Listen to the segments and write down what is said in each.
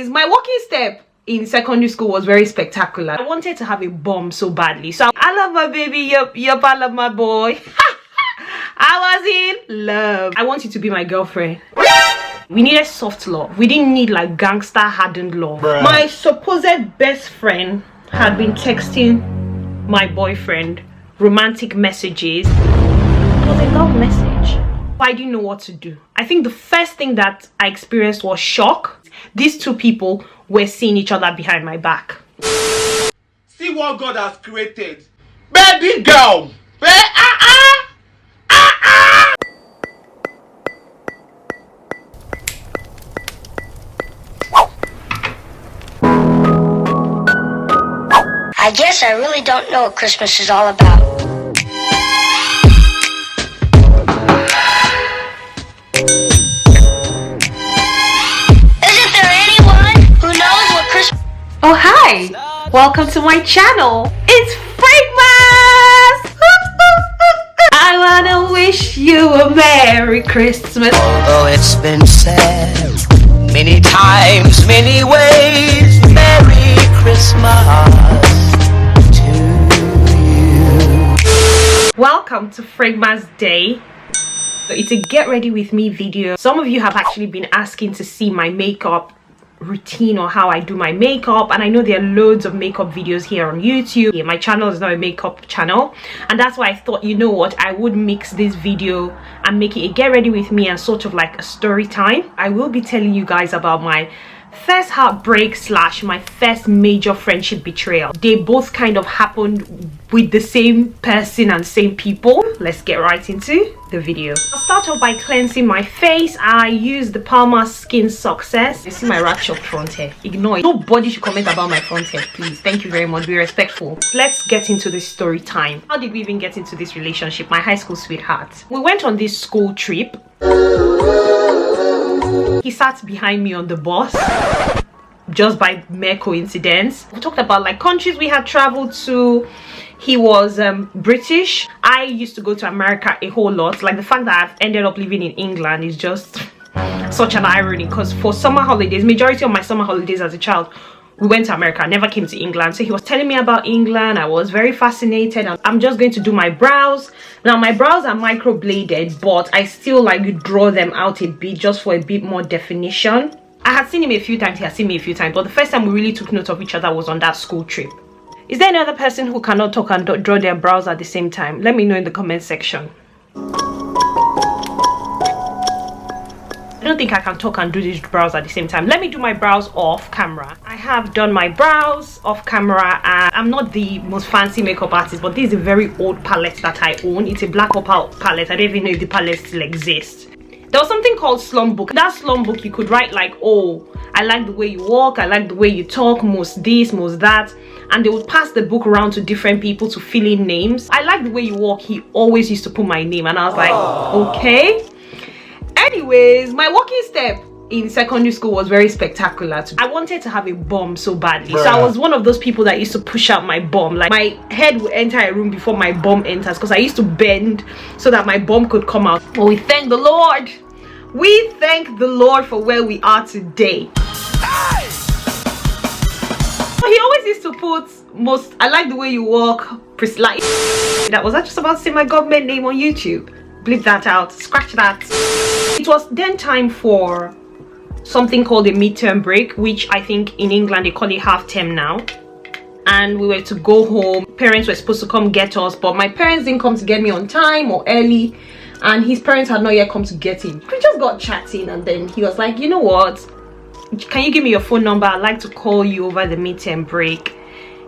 My walking step in secondary school was very spectacular. I wanted to have a bomb so badly. So I love my baby, yup, I love my boy. I was in love. I want you to be my girlfriend. We needed soft love. We didn't need like gangster hardened love. Bruh. My supposed best friend had been texting my boyfriend romantic messages. It was a love message. I didn't know what to do. I think the first thing that I experienced was shock. These two people were seeing each other behind my back. See what God has created. Baby girl. I guess I really don't know what Christmas is all about. Isn't there anyone who knows what Christmas... Oh, hi! Welcome to my channel. It's Vlogmas! I wanna wish you a Merry Christmas. Although it's been said many times, many ways, Merry Christmas. Welcome to Vlogmas Day. So it's a get ready with me video. Some of you have actually been asking to see my makeup routine or how I do my makeup, and I know there are loads of makeup videos here on YouTube. Yeah, my channel is not a makeup channel, and that's why I thought, you know what, I would mix this video and make it a get ready with me and sort of like a story time. I will be telling you guys about my first heartbreak slash my first major friendship betrayal. They both kind of happened with the same person and same people. Let's get right into the video. I'll start off by cleansing my face. I use the Palmer Skin Success. You see my wrapped up front hair. Ignore it. Nobody should comment about my front hair, please. Thank you very much. Be respectful. Let's get into this story time. How did we even get into this relationship? My high school sweetheart. We went on this school trip. He sat behind me on the bus just by mere coincidence. We talked about like countries we had traveled to. He was British. I used to go to America a whole lot. Like the fact that I've ended up living in England is just such an irony, because for summer holidays, majority of my summer holidays as a child, we went to America. I never came to England. So he was telling me about England. I was very fascinated. I'm just going to do my brows. Now my brows are microbladed, but I still like draw them out a bit just for a bit more definition. I had seen him a few times. He had seen me a few times, but the first time we really took note of each other was on that school trip. Is there any other person who cannot talk and draw their brows at the same time? Let me know in the comment section. I don't think I can talk and do these brows at the same time. Let me do my brows off camera. I have done my brows off camera, and I'm not the most fancy makeup artist, but this is a very old palette that I own. It's a black opal palette. I don't even know if the palette still exists. There was something called slum book. That slum book, you could write like, oh, I like the way you walk, I like the way you talk, most this, most that, and they would pass the book around to different people to fill in names. I like the way you walk. He always used to put my name, and I was like, okay. Anyways, my walking step in secondary school was very spectacular. I wanted to have a bomb so badly. Bruh. So I was one of those people that used to push out my bomb. Like my head would enter a room before my bomb enters, because I used to bend so that my bomb could come out. But we thank the Lord. We thank the Lord for where we are today. Hey! He always used to put most, I like the way you walk, like that. Was I just about to say my government name on YouTube? Bleep that out, scratch that. It was then time for something called a midterm break, which I think in England they call it half term now. And we were to go home. Parents were supposed to come get us, but my parents didn't come to get me on time or early, and his parents had not yet come to get him. We just got chatting, and then he was like, you know what, can you give me your phone number? I'd like to call you over the midterm break.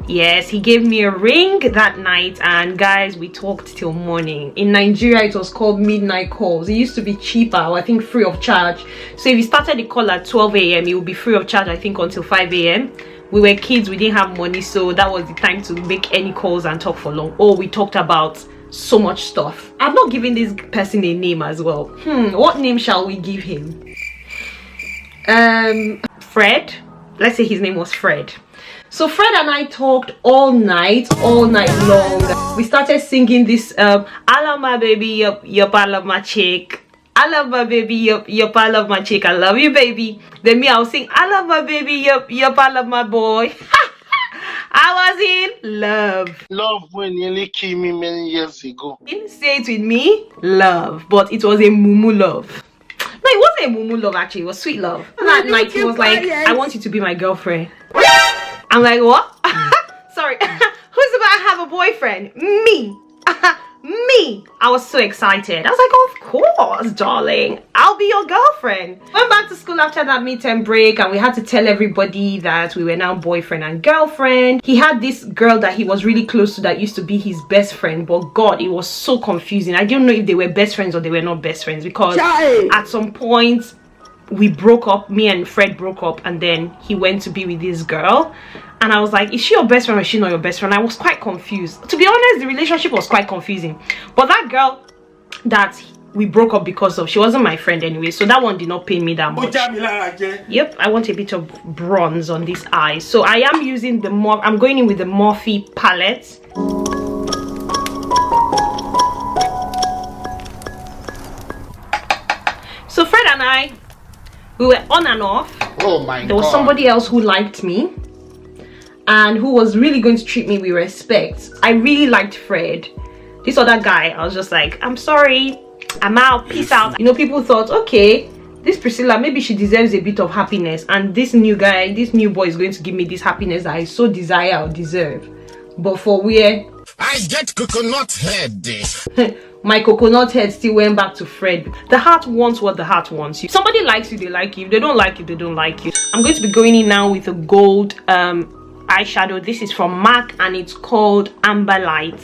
Yes, he gave me a ring that night, and guys, we talked till morning. In Nigeria, it was called midnight calls. It used to be cheaper, or I think free of charge. So if you started the call at 12 a.m, it would be free of charge, I think, until 5 a.m. We were kids, we didn't have money, so that was the time to make any calls and talk for long. Oh, we talked about so much stuff. I'm not giving this person a name as well. What name shall we give him? Fred. Let's say his name was Fred. So Fred and I talked all night long. We started singing this I love my baby, yup, I love my chick. I love my baby, yup, I love my chick, I love you, baby. Then me, I'll sing, I love my baby, yup, I love my boy. I was in love. Love when nearly killed me many years ago. Didn't say it with me, love, but it was a mumu love. No, it wasn't a mumu love actually, it was sweet love. That night he was like, I want you to be my girlfriend. I'm like, what? Sorry, who's about to have a boyfriend? Me. Me. I was so excited. I was like, of course, darling, I'll be your girlfriend. Went back to school after that midterm break, and we had to tell everybody that we were now boyfriend and girlfriend. He had this girl that he was really close to that used to be his best friend, but God, it was so confusing. I didn't know if they were best friends or they were not best friends, because at some point we broke up, me and Fred broke up, and then he went to be with this girl. And I was like, is she your best friend or is she not your best friend? I was quite confused. To be honest, the relationship was quite confusing. But that girl that we broke up because of, she wasn't my friend anyway, so that one did not pain me that much. Yep, I want a bit of bronze on this eye. So I am using the I'm going in with the Morphe palette. So Fred and I, we were on and off. Oh my God. There was somebody else who liked me and who was really going to treat me with respect. I really liked Fred. This other guy, I was just like, I'm sorry, I'm out, peace out. You know, people thought, okay, this Priscilla, maybe she deserves a bit of happiness, and this new guy, this new boy is going to give me this happiness that I so desire or deserve. But for where I get coconut head. my coconut head still went back to Fred. The heart wants what the heart wants. If somebody likes you, they like you. If they don't like you, they don't like you. I'm going to be going in now with a gold eyeshadow. This is from MAC and it's called Amber Light.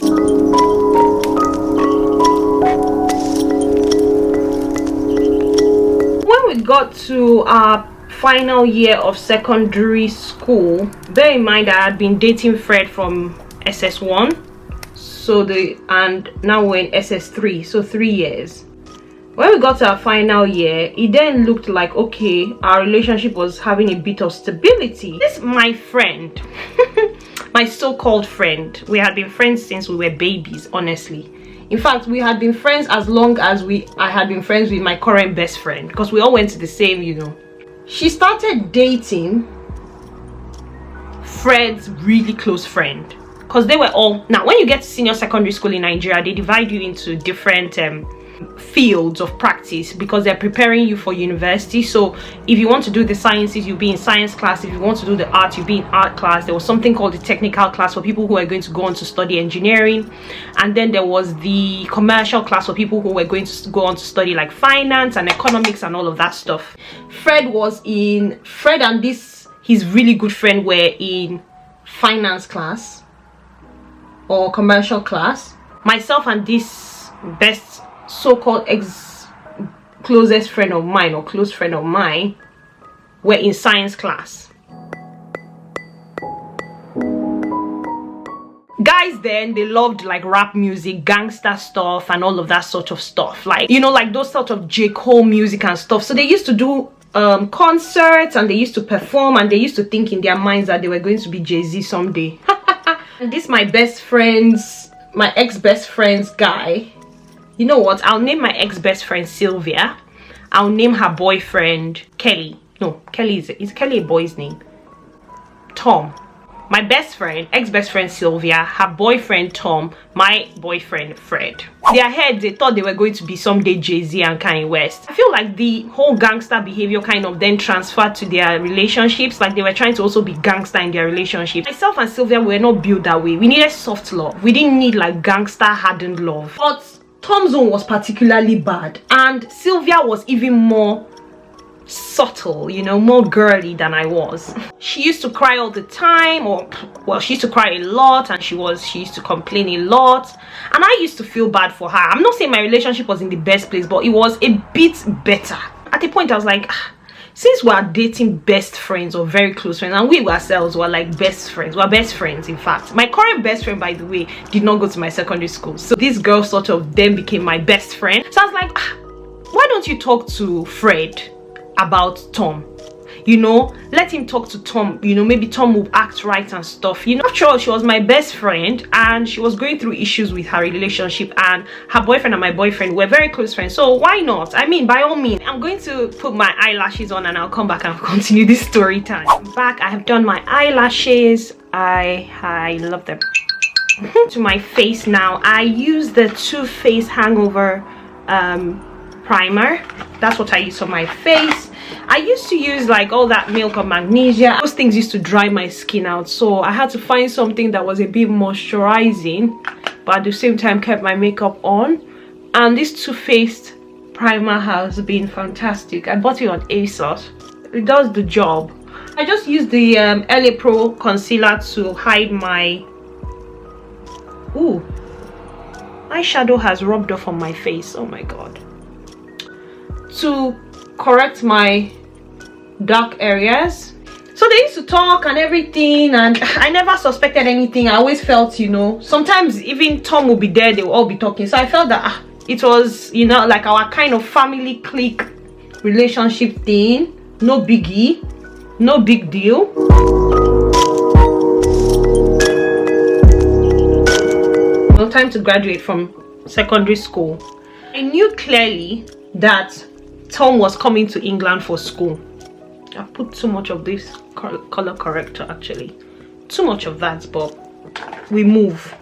When we got to our final year of secondary school, bear in mind I had been dating Fred from SS1, and now we're in SS3, so 3 years. When we got to our final year, it then looked like, okay, our relationship was having a bit of stability. This my friend, my so-called friend, we had been friends since we were babies, honestly. In fact, we had been friends as long as I had been friends with my current best friend, because we all went to the same, you know. She started dating Fred's really close friend, because they were all, now when you get to senior secondary school in Nigeria, they divide you into different fields of practice because they're preparing you for university. So if you want to do the sciences, you'll be in science class. If you want to do the art, you'll be in art class. There was something called the technical class for people who are going to go on to study engineering, and then there was the commercial class for people who were going to go on to study like finance and economics and all of that stuff. Fred and this his really good friend were in finance class or commercial class. Myself and this best so-called closest friend of mine or close friend of mine were in science class. Guys then, they loved like rap music, gangster stuff and all of that sort of stuff, like, you know, like those sort of J. Cole music and stuff. So they used to do concerts and they used to perform and they used to think in their minds that they were going to be Jay-Z someday. And this my ex-best friend's guy. You know what? I'll name my ex-best friend Sylvia. I'll name her boyfriend Kelly. No, Kelly is Kelly a boy's name? Tom. My best friend, ex-best friend Sylvia, her boyfriend Tom, my boyfriend Fred. Their heads, they thought they were going to be someday Jay-Z and Kanye West. I feel like the whole gangster behavior kind of then transferred to their relationships. Like they were trying to also be gangster in their relationship. Myself and Sylvia were not built that way. We needed soft love. We didn't need like gangster hardened love. But Tom's own was particularly bad, and Sylvia was even more subtle, you know, more girly than I was. She used to cry all the time, or well, she used to cry a lot, and she used to complain a lot, and I used to feel bad for her. I'm not saying my relationship was in the best place, but it was a bit better. At a point I was like, since we are dating best friends or very close friends, and we ourselves were like best friends, we're best friends. In fact, my current best friend, by the way, did not go to my secondary school, so this girl sort of then became my best friend. So I was like, why don't you talk to Fred about Tom? you know, let him talk to Tom, you know, maybe Tom will act right and stuff, you know. After all, she was my best friend and she was going through issues with her relationship, and her boyfriend and my boyfriend were very close friends, so why not? I mean, by all means. I'm going to put my eyelashes on and I'll come back and continue this story time. Back, I have done my eyelashes. I love them. To my face now, I use the Too Faced Hangover primer. That's what I use for my face. I used to use like all that milk of magnesia. Those things used to dry my skin out, so I had to find something that was a bit moisturizing but at the same time kept my makeup on. And this Too Faced primer has been fantastic. I bought it on ASOS. It does the job. I just used the LA Pro concealer to hide my eyeshadow has rubbed off on my face. Oh my god. To correct my dark areas. So they used to talk and everything, and I never suspected anything. I always felt, you know, sometimes even Tom will be there, they will all be talking, so I felt that it was, you know, like our kind of family clique relationship thing. No biggie, no big deal. No time to graduate from secondary school. I knew clearly that Tom was coming to England for school. I put too much of this color corrector, actually. Too much of that, but we move.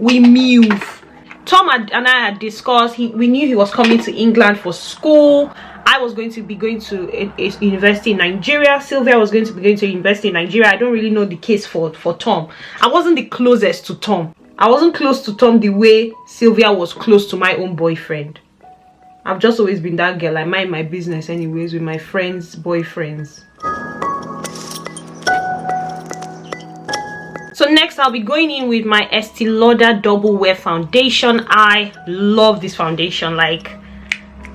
Tom and I had discussed, we knew he was coming to England for school. I was going to be going to a university in Nigeria. Sylvia was going to be going to a university in Nigeria. I don't really know the case for Tom. I wasn't the closest to Tom. I wasn't close to Tom the way Sylvia was close to my own boyfriend. I've just always been that girl. I mind my business anyways with my friends' boyfriends. So next I'll be going in with my Estee Lauder Double Wear Foundation. I love this foundation. Like,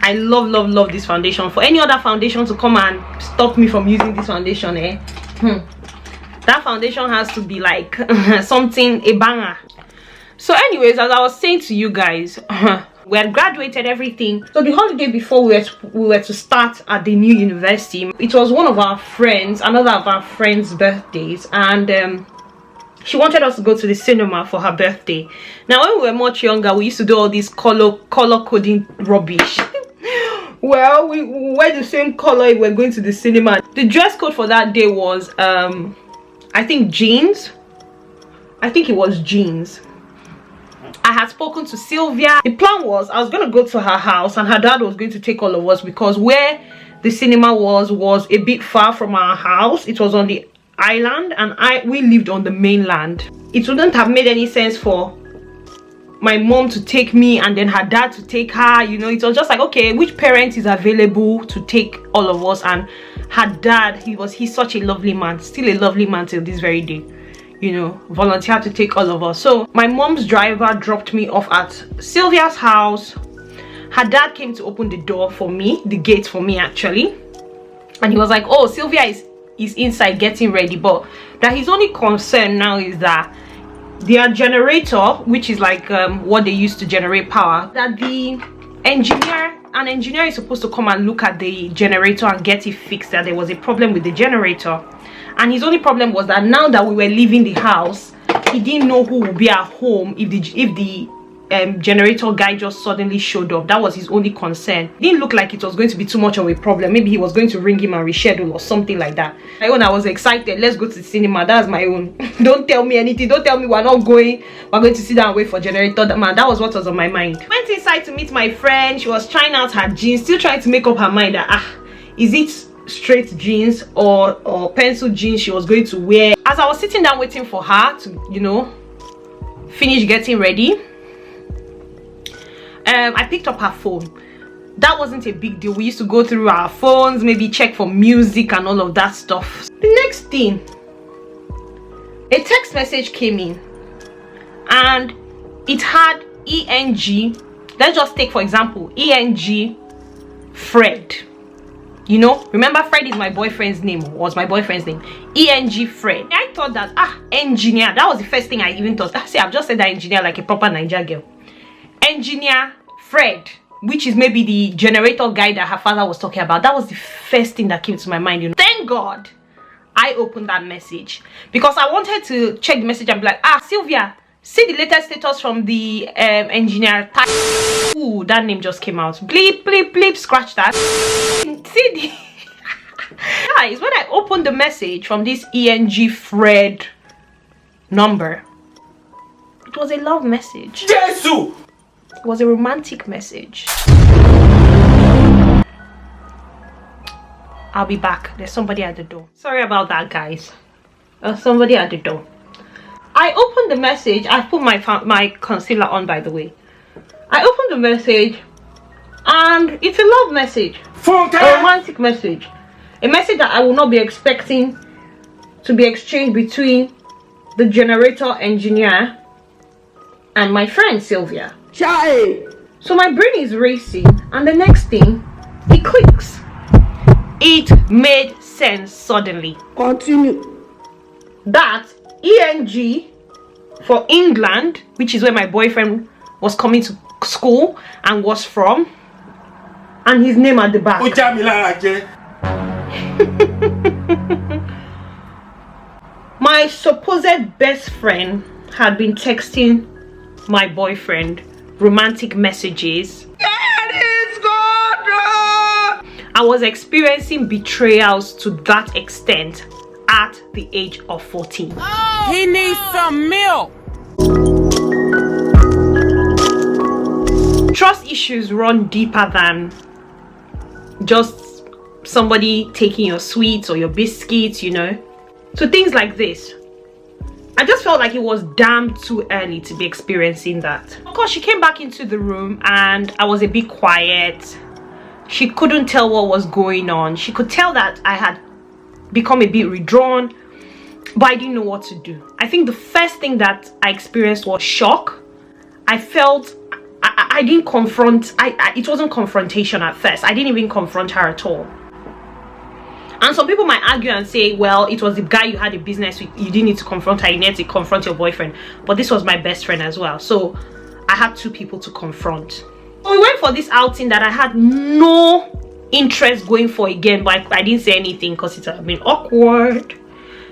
I love this foundation. For any other foundation to come and stop me from using this foundation, that foundation has to be like something, a banger. So anyways, as I was saying to you guys, we had graduated everything. So the holiday before we were to start at the new university, it was one of our friends, another of our friends' birthdays, and she wanted us to go to the cinema for her birthday. Now when we were much younger, we used to do all this color coding rubbish. Well, we wear the same color if we're going to the cinema. The dress code for that day was I think jeans. I think it was jeans. I had spoken to Sylvia. The plan was I was going to go to her house and her dad was going to take all of us, because where the cinema was a bit far from our house. It was on the island and we lived on the mainland. It wouldn't have made any sense for my mom to take me and then her dad to take her, you know. It was just like, okay, which parent is available to take all of us? And her dad, he's such a lovely man, still a lovely man till this very day, you know, volunteered to take all of us. So my mom's driver dropped me off at Sylvia's house. Her dad came to open the door for me, the gate for me actually, and he was like, oh, Sylvia is inside getting ready, but that his only concern now is that their generator, which is like what they use to generate power, that the an engineer is supposed to come and look at the generator and get it fixed, that there was a problem with the generator. And his only problem was that now that we were leaving the house, he didn't know who would be at home if the generator guy just suddenly showed up. That was his only concern. It didn't look like it was going to be too much of a problem. Maybe he was going to ring him and reschedule or something like that. My own, I was excited. Let's go to the cinema. That's my own. Don't tell me anything. Don't tell me we're not going. We're going to sit down and wait for generator. Man, that was what was on my mind. Went inside to meet my friend. She was trying out her jeans, still trying to make up her mind that is it straight jeans or pencil jeans she was going to wear. As I was sitting down waiting for her to, you know, finish getting ready, I picked up her phone. That wasn't a big deal. We used to go through our phones, maybe check for music and all of that stuff. The next thing, a text message came in and it had ENG. Let's just take for example ENG Fred. You know, remember Fred is my boyfriend's name, was my boyfriend's name. ENG Fred. I thought that engineer, that was the first thing I even thought. See, I've just said that engineer like a proper Niger girl. Engineer Fred, which is maybe the generator guy that her father was talking about. That was the first thing that came to my mind, you know. Thank God I opened that message because I wanted to check the message and be like, ah, Sylvia, see the latest status from the engineer. Ooh, that name just came out. Bleep, bleep, bleep, scratch that. See the guys, when I opened the message from this ENG Fred number, it was a love message. Jesus! It was a romantic message. I'll be back. There's somebody at the door. Sorry about that, guys. There's somebody at the door. I opened the message. I put my concealer on, by the way. I opened the message and it's a love message. A romantic message. A message that I will not be expecting to be exchanged between the generator engineer and my friend Sylvia. So my brain is racing and the next thing, it clicks. It made sense suddenly. Continue. That ENG for England, which is where my boyfriend was coming to school and was from, and his name at the back. My supposed best friend had been texting my boyfriend romantic messages. I was experiencing betrayals to that extent at the age of 14. Oh, he needs some milk. Trust issues run deeper than just somebody taking your sweets or your biscuits, you know. So things like this, I just felt like it was damn too early to be experiencing that. Of course, she came back into the room and I was a bit quiet. She couldn't tell what was going on. She could tell that I had become a bit withdrawn, but I didn't know what to do. I think the first thing that I experienced was shock. I felt I didn't confront. It wasn't confrontation at first. I didn't even confront her at all. And some people might argue and say, well, it was the guy you had a business with. You didn't need to confront her. You needed to confront your boyfriend. But this was my best friend as well. So I had two people to confront. So we went for this outing that I had no interest going for again, but I didn't say anything because it had been awkward.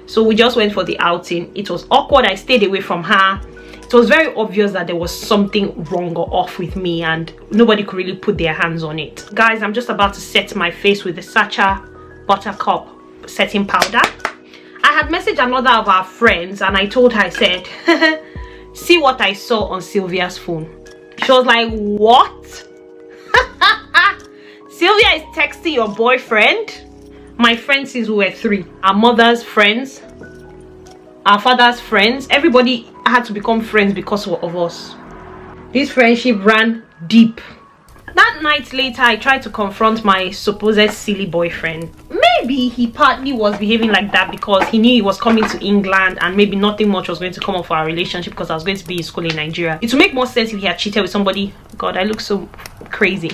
So we just went for the outing. It was awkward. I stayed away from her. It was very obvious that there was something wrong or off with me and nobody could really put their hands on it. Guys, I'm just about to set my face with the Sacha Buttercup setting powder. I had messaged another of our friends and I told her, I said, see what I saw on Sylvia's phone. She was like, what? Sylvia is texting your boyfriend? My friends since we were 3. Our mother's friends, our father's friends, everybody had to become friends because of us. This friendship ran deep. That night later, I tried to confront my supposed silly boyfriend. Maybe he partly was behaving like that because he knew he was coming to England and maybe nothing much was going to come up for our relationship because I was going to be in school in Nigeria. It would make more sense if he had cheated with somebody. God, I look so crazy.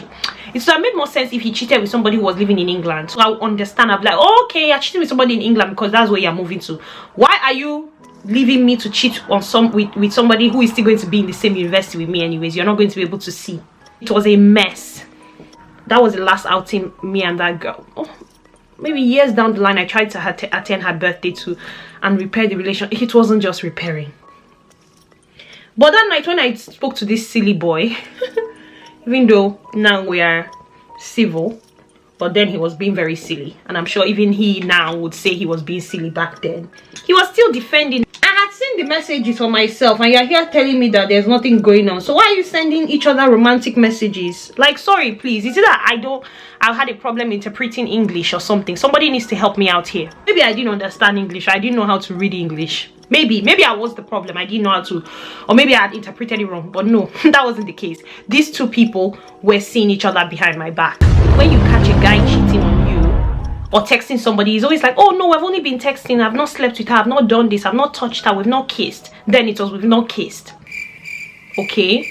It would have made more sense if he cheated with somebody who was living in England. So I would understand. I'd be like, oh, okay, you're cheating with somebody in England because that's where you're moving to. Why are you leaving me to cheat on with somebody who is still going to be in the same university with me anyways? You're not going to be able to see. It was a mess. That was the last outing me and that girl. Oh, maybe years down the line, I tried to attend her birthday too and repair the relationship. It wasn't just repairing. But that night when I spoke to this silly boy, even though now we are civil, but then he was being very silly. And I'm sure even he now would say he was being silly back then. He was still defending. I had seen the messages for myself and you're here telling me that there's nothing going on. So why are you sending each other romantic messages? Like, sorry, please. Is it that I had a problem interpreting English or something? Somebody needs to help me out here. Maybe I didn't understand English. I didn't know how to read English. Maybe I was the problem. I didn't know how to, or maybe I had interpreted it wrong. But no, that wasn't the case. These two people were seeing each other behind my back. When you catch a guy cheating on you or texting somebody, he's always like, oh no, I've only been texting, I've not slept with her, I've not done this, I've not touched her, we've not kissed. Then it was, we've not kissed. Okay?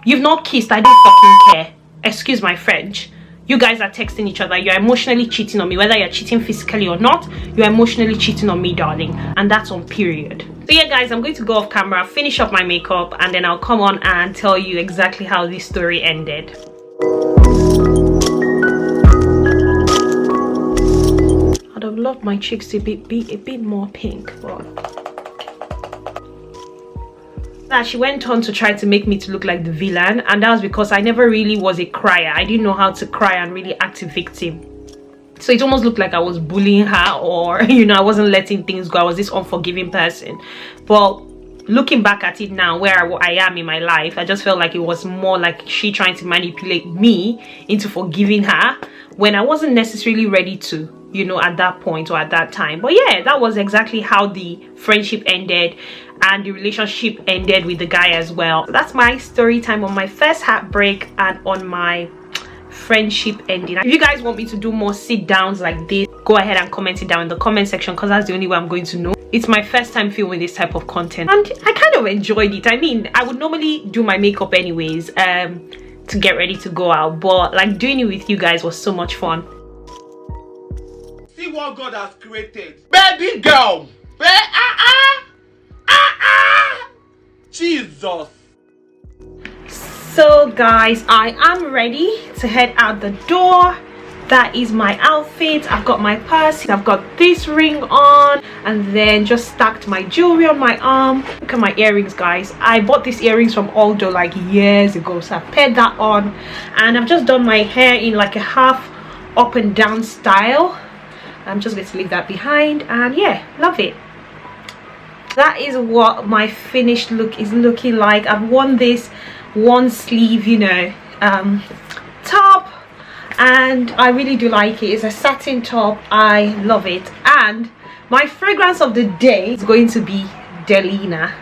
You've not kissed, I don't fucking care. Excuse my French. You guys are texting each other, you're emotionally cheating on me. Whether you're cheating physically or not, you're emotionally cheating on me, darling. And that's on period. So yeah guys, I'm going to go off camera, finish up my makeup, and then I'll come on and tell you exactly how this story ended. I'd have loved my cheeks to be a bit more pink, but that she went on to try to make me to look like the villain, and that was because I never really was a crier. I didn't know how to cry and really act a victim, so it almost looked like I was bullying her, or you know, I wasn't letting things go. I was this unforgiving person. But looking back at it now, where I am in my life, I just felt like it was more like she trying to manipulate me into forgiving her when I wasn't necessarily ready to, you know, at that point or at that time. But yeah, that was exactly how the friendship ended, and the relationship ended with the guy as well. That's my story time on my first heartbreak and on my friendship ending. If you guys want me to do more sit downs like this, go ahead and comment it down in the comment section, because that's the only way I'm going to know. It's my first time filming this type of content, and I kind of enjoyed it. I mean, I would normally do my makeup anyways to get ready to go out, but like doing it with you guys was so much fun. See what God has created. Baby girl. Jesus. So guys, I am ready to head out the door. That is my outfit. I've got my purse, I've got this ring on, and then just stacked my jewelry on my arm. Look at my earrings, guys. I bought these earrings from Aldo like years ago, so I paired that on, and I've just done my hair in like a half up and down style. I'm just going to leave that behind, and yeah, love it. That is what my finished look is looking like. I've worn this one sleeve, you know, top, and I really do like it. It's a satin top. I love it. And my fragrance of the day is going to be Delina.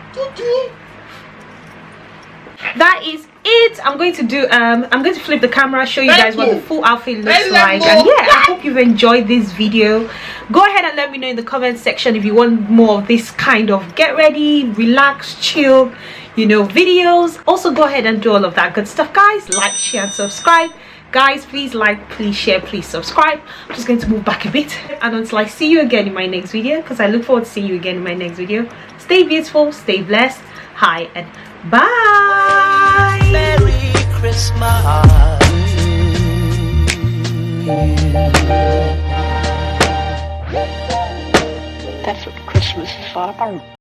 That is it. I'm going to do I'm going to flip the camera, show you guys what the full outfit looks like, and yeah, I hope you've enjoyed this video. Go ahead and let me know in the comment section if you want more of this kind of get ready, relax, chill, you know, videos. Also go ahead and do all of that good stuff, guys. Like, share and subscribe. Guys, please like, please share, please subscribe. I'm just going to move back a bit, and until I see you again in my next video, because I look forward to seeing you again in my next video, stay beautiful, stay blessed. Hi and bye. Merry Christmas. That's what Christmas is all about.